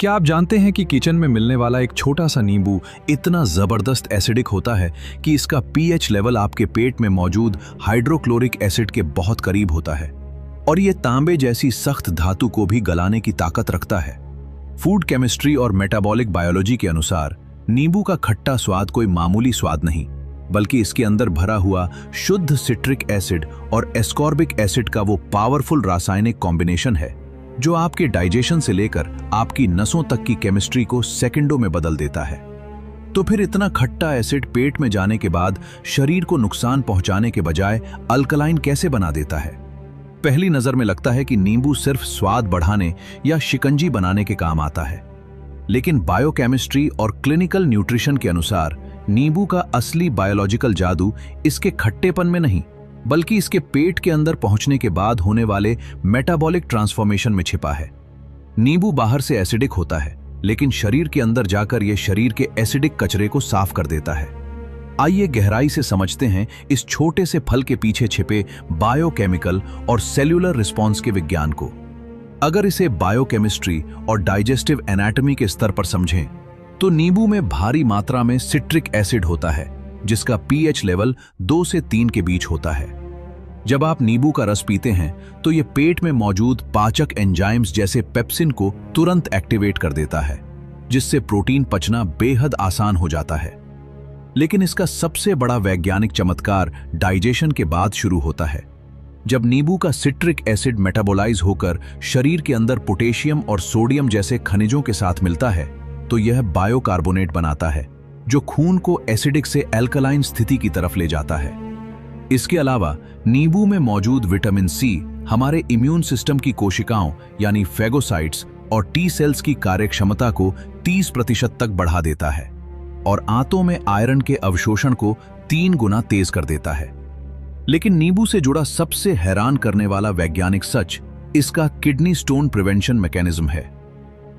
क्या आप जानते हैं कि किचन में मिलने वाला एक छोटा सा नींबू इतना जबरदस्त एसिडिक होता है कि इसका पीएच लेवल आपके पेट में मौजूद हाइड्रोक्लोरिक एसिड के बहुत करीब होता है और ये तांबे जैसी सख्त धातु को भी गलाने की ताकत रखता है। फूड केमिस्ट्री और मेटाबॉलिक बायोलॉजी के अनुसार नींबू का खट्टा स्वाद कोई मामूली स्वाद नहीं, बल्कि इसके अंदर भरा हुआ शुद्ध सिट्रिक एसिड और एस्कॉर्बिक एसिड का वो पावरफुल रासायनिक कॉम्बिनेशन है जो आपके डाइजेशन से लेकर आपकी नसों तक की केमिस्ट्री को सेकंडों में बदल देता है। तो फिर इतना खट्टा एसिड पेट में जाने के बाद शरीर को नुकसान पहुंचाने के बजाय अल्कलाइन कैसे बना देता है? पहली नजर में लगता है कि नींबू सिर्फ स्वाद बढ़ाने या शिकंजी बनाने के काम आता है, लेकिन बायोकेमिस्ट्री और क्लिनिकल न्यूट्रिशन के अनुसार नींबू का असली बायोलॉजिकल जादू इसके खट्टेपन में नहीं, बल्कि इसके पेट के अंदर पहुंचने के बाद होने वाले मेटाबॉलिक ट्रांसफॉर्मेशन में छिपा है। नींबू बाहर से एसिडिक होता है, लेकिन शरीर के अंदर जाकर यह शरीर के एसिडिक कचरे को साफ कर देता है। आइए गहराई से समझते हैं इस छोटे से फल के पीछे छिपे बायोकेमिकल और सेल्यूलर रिस्पॉन्स के विज्ञान को। अगर इसे बायोकेमिस्ट्री और डाइजेस्टिव एनाटॉमी के स्तर पर समझें, तो नींबू में भारी मात्रा में सिट्रिक एसिड होता है, जिसका पीएच लेवल 2 से 3 के बीच होता है। जब आप नींबू का रस पीते हैं, तो यह पेट में मौजूद पाचक एंजाइम्स जैसे पेप्सिन को तुरंत एक्टिवेट कर देता है, जिससे प्रोटीन पचना बेहद आसान हो जाता है। लेकिन इसका सबसे बड़ा वैज्ञानिक चमत्कार डाइजेशन के बाद शुरू होता है। जब नींबू का सिट्रिक एसिड मेटाबोलाइज होकर शरीर के अंदर पोटेशियम और सोडियम जैसे खनिजों के साथ मिलता है, तो यह बायोकार्बोनेट बनाता है, जो खून को एसिडिक से एल्कलाइन स्थिति की तरफ ले जाता है। इसके अलावा नींबू में मौजूद विटामिन सी हमारे इम्यून सिस्टम की कोशिकाओं यानी फेगोसाइट्स और टी सेल्स की कार्यक्षमता को 30% तक बढ़ा देता है और आंतों में आयरन के अवशोषण को 3 गुना तेज कर देता है। लेकिन नींबू से जुड़ा सबसे हैरान करने वाला वैज्ञानिक सच इसका किडनी स्टोन प्रिवेंशन मैकेनिज्म है।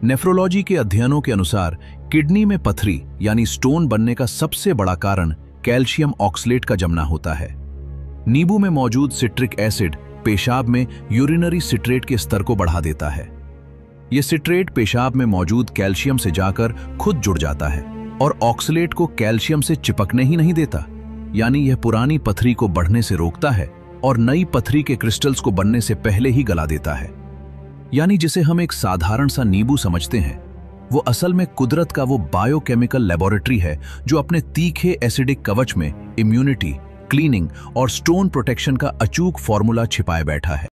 नेफ्रोलॉजी के अध्ययनों के अनुसार किडनी में पथरी यानी स्टोन बनने का सबसे बड़ा कारण कैल्शियम ऑक्सलेट का जमना होता है। नींबू में मौजूद सिट्रिक एसिड पेशाब में यूरिनरी सिट्रेट के स्तर को बढ़ा देता है। यह सिट्रेट पेशाब में मौजूद कैल्शियम से जाकर खुद जुड़ जाता है और ऑक्सलेट को कैल्शियम से चिपकने ही नहीं देता, यानी यह पुरानी पथरी को बढ़ने से रोकता है और नई पथरी के क्रिस्टल्स को बनने से पहले ही गला देता है। यानी जिसे हम एक साधारण सा नींबू समझते हैं, वो असल में कुदरत का वो बायोकेमिकल लेबोरेटरी है जो अपने तीखे एसिडिक कवच में इम्यूनिटी, क्लीनिंग और स्टोन प्रोटेक्शन का अचूक फॉर्मूला छिपाए बैठा है।